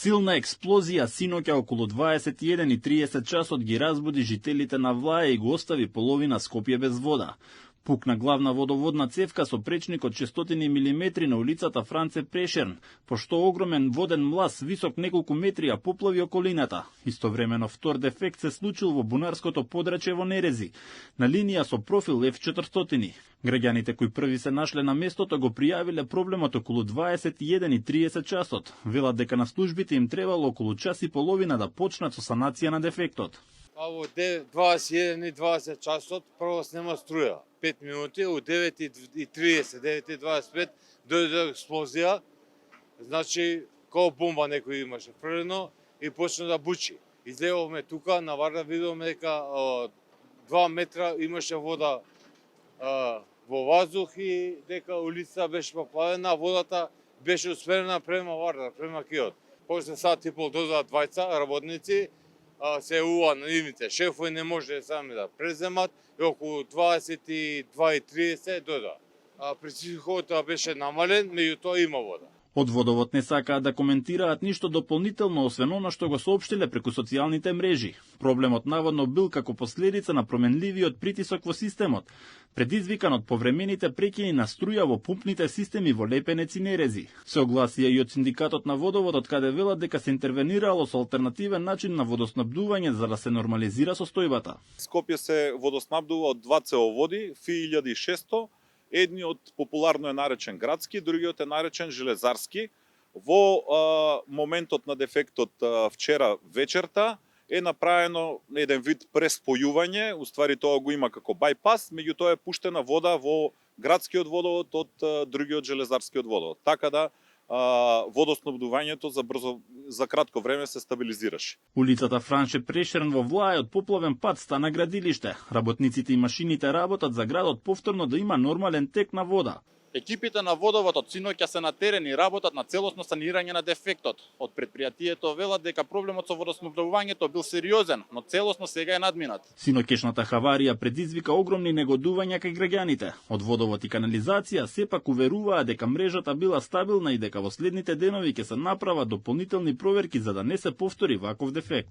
Силна експлозија синоќа околу 21:30 часот ги разбуди жителите на Влаја и го остави половина Скопје без вода. Пукна главна водоводна цевка со пречник од 600 мм на улицата Франце Прешерн, пошто огромен воден млас висок неколку метри ја поплави околината. Истовремено втор дефект се случил во бунарското подрачје во Нерези, на линија со профил F400. Граѓаните кои први се нашле на местото го пријавиле проблемот околу 21:30 часот. Велат дека на службите им требало околу час и половина да почнат со санација на дефектот. Во 21:20 часот прво снема струја. 5 минути, у 9:30, 9:25 дојде експлозија. Значи, као бомба некој имаше фрлено и почна да бучи. Излевовме тука, наварна видовме дека 2 метра имаше вода во ваздух и дека улица беше поплавена, водата беше усмерена према Вардар, према Киот. После сат и пол доза двајца работници, се уа на нивните шефови не може сами да преземат и околу 22:30 дода. Притисокот беше намален, меѓутоа има вода. Од водовод не сакаат да коментираат ништо дополнително освен она што го соопштиле преку социјалните мрежи. Проблемот наводно бил како последица на променливиот притисок во системот, предизвикан од повремените прекини на струја во пумпните системи во Лепенец и Нерези. Се огласија и од синдикатот на водоводот, каде велат дека се интервенирало со алтернативен начин на водоснабдување за да се нормализира состојбата. Скопје се водоснабдува од два цевоводи, FI 1600, едниот популарно е наречен градски, другиот е наречен железарски. Во моментот на дефектот вчера вечерта е направено еден вид преспојување, уствари тоа го има како байпас, меѓутоа е пуштена вода во градскиот водовод од другиот железарскиот водовод. Така да водоснабдувањето за кратко време се стабилизираше. Улицата Франче Прешерн во Влаја од поплавен пат стана градилиште. Работниците и машините работат за градот повторно да има нормален тек на вода. Екипите на водоводот синоќа се на терен и работат на целосно санирање на дефектот. Од претпријатието велат дека проблемот со водоснабдувањето бил сериозен, но целосно сега е надминат. Синокешната хаварија предизвика огромни негодувања кај граѓаните. Од водовод и канализација сепак уверуваа дека мрежата била стабилна и дека во следните денови ќе се направат дополнителни проверки за да не се повтори ваков дефект.